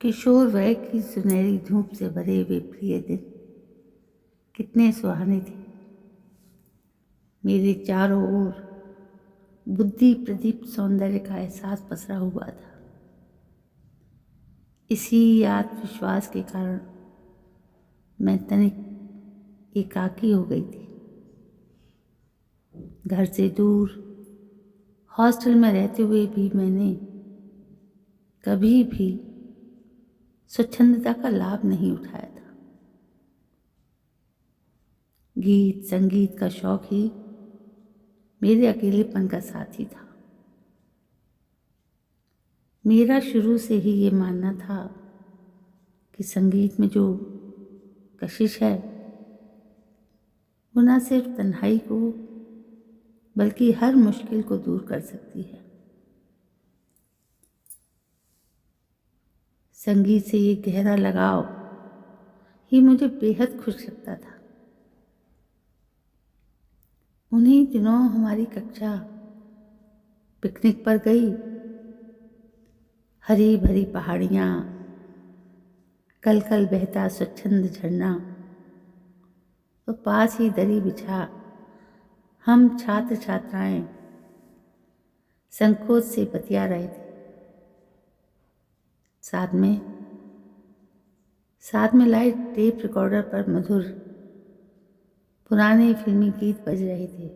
किशोर वय की सुनहरी धूप से भरे हुए प्रिय दिन कितने सुहाने थे। मेरे चारों ओर बुद्धि प्रदीप सौंदर्य का एहसास पसरा हुआ था। इसी आत्मविश्वास के कारण मैं तनिक एकाकी हो गई थी। घर से दूर हॉस्टल में रहते हुए भी मैंने कभी भी स्वच्छंदता का लाभ नहीं उठाया था। गीत संगीत का शौक ही मेरे अकेलेपन का साथी था। मेरा शुरू से ही ये मानना था कि संगीत में जो कशिश है वो न सिर्फ तन्हाई को बल्कि हर मुश्किल को दूर कर सकती है। संगीत से ये गहरा लगाव ही मुझे बेहद खुश रखता था। उन्हीं दिनों हमारी कक्षा पिकनिक पर गई। हरी भरी पहाड़ियाँ, कल कल बहता स्वच्छंद झरना, तो पास ही दरी बिछा हम छात्र छात्राएं संकोच से बतिया रहे थे। साथ में लाइव टेप रिकॉर्डर पर मधुर पुराने फिल्मी गीत बज रहे थे।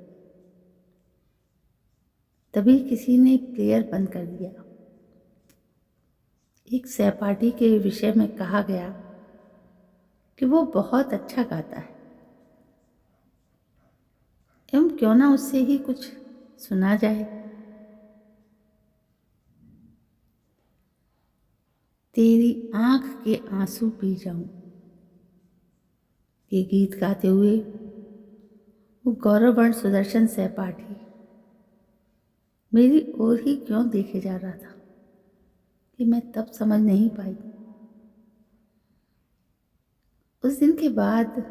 तभी किसी ने प्लेयर बंद कर दिया। एक सहपाठी के विषय में कहा गया कि वो बहुत अच्छा गाता है एवं क्यों ना उससे ही कुछ सुना जाए। तेरी आंख के आंसू पी जाऊं, ये गीत गाते हुए वो गौरवर्ण सुदर्शन सहपाठी मेरी ओर ही क्यों देखे जा रहा था कि मैं तब समझ नहीं पाई। उस दिन के बाद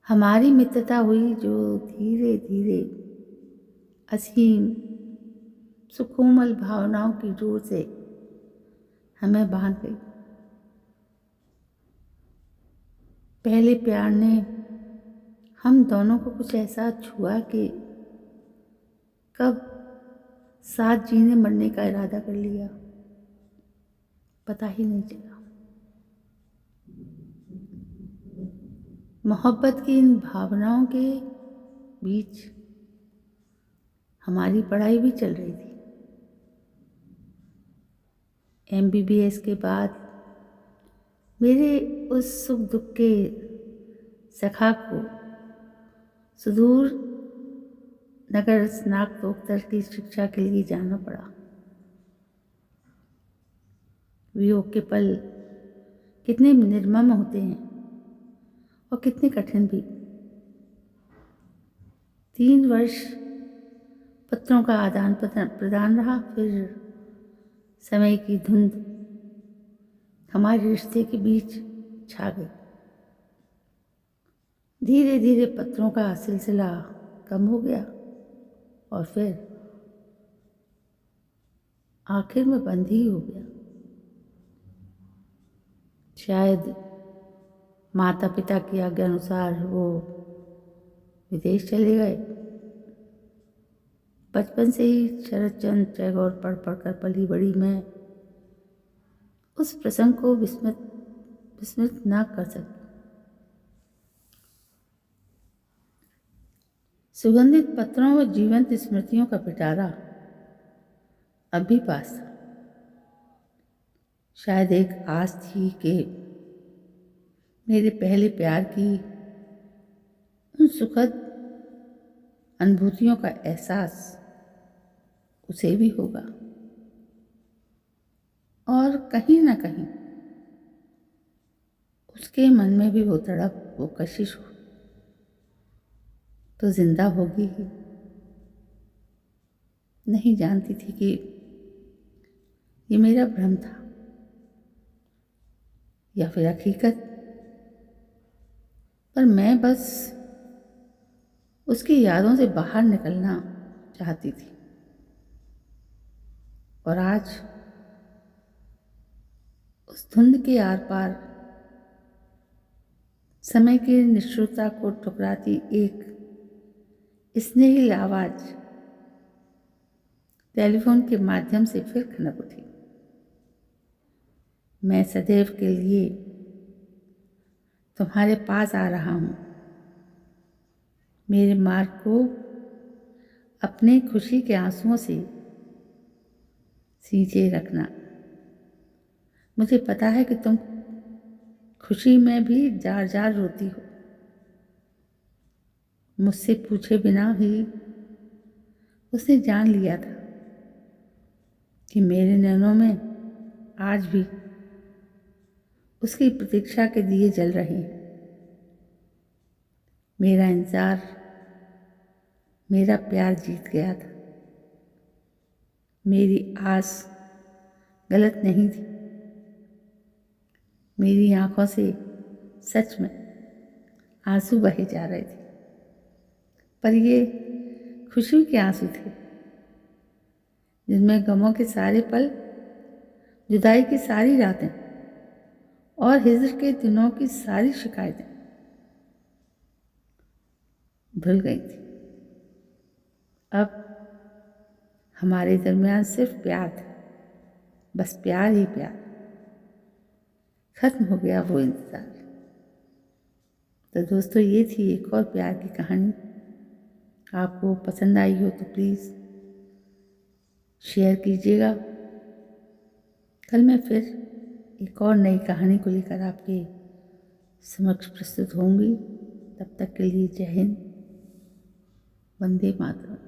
हमारी मित्रता हुई जो धीरे धीरे असीम सुकोमल भावनाओं की डोर से हमें बांध गई। पहले प्यार ने हम दोनों को कुछ ऐसा छुआ कि कब साथ जीने मरने का इरादा कर लिया पता ही नहीं चला। मोहब्बत की इन भावनाओं के बीच हमारी पढ़ाई भी चल रही थी। MBBS के बाद मेरे उस सुख दुख के सखा को सुदूर नगर स्नातकोत्तर की शिक्षा के लिए जाना पड़ा। वियोग के पल कितने निर्मम होते हैं और कितने कठिन भी। 3 वर्ष पत्रों का आदान प्रदान रहा। फिर समय की धुंध हमारे रिश्ते के बीच छा गई। धीरे धीरे पत्रों का सिलसिला कम हो गया और फिर आखिर में बंद ही हो गया। शायद माता पिता की आज्ञा अनुसार वो विदेश चले गए। बचपन से ही शरद चंद्र टैगोर पढ़ पढ़कर पली बड़ी मैं उस प्रसंग को विस्मृत ना कर सकी। सुगंधित पत्रों व जीवंत स्मृतियों का पिटारा अब भी पास था। शायद एक आस थी कि मेरे पहले प्यार की उन सुखद अनुभूतियों का एहसास उसे भी होगा और कहीं ना कहीं उसके मन में भी वो तड़प वो कशिश तो जिंदा होगी ही। नहीं जानती थी कि ये मेरा भ्रम था या फिर हकीकत, पर मैं बस उसकी यादों से बाहर निकलना चाहती थी। और आज उस धुंध के आर पार समय की निष्ठुरता को ठुकराती एक स्नेही आवाज टेलीफोन के माध्यम से फिर खनक उठी। मैं सदैव के लिए तुम्हारे पास आ रहा हूँ। मेरे मार्ग को अपने खुशी के आंसुओं से सींचे रखना। मुझे पता है कि तुम खुशी में भी जार जार रोती हो। मुझसे पूछे बिना ही उसने जान लिया था कि मेरे नैनों में आज भी उसकी प्रतीक्षा के दिए जल रहे हैं। मेरा इंतजार, मेरा प्यार जीत गया था। मेरी आस गलत नहीं थी। मेरी आंखों से सच में आंसू बहे जा रहे थे, पर ये खुशी के आंसू थे जिनमें गमों के सारे पल, जुदाई की सारी रातें और हिज्र के दिनों की सारी शिकायतें धुल गई थी। अब हमारे दरमियान सिर्फ प्यार था, बस प्यार ही प्यार। खत्म हो गया वो इंतज़ार। तो दोस्तों, ये थी एक और प्यार की कहानी। आपको पसंद आई हो तो प्लीज़ शेयर कीजिएगा। कल मैं फिर एक और नई कहानी को लेकर आपके समक्ष प्रस्तुत होंगी। तब तक के लिए जय हिंद, वंदे मातरम।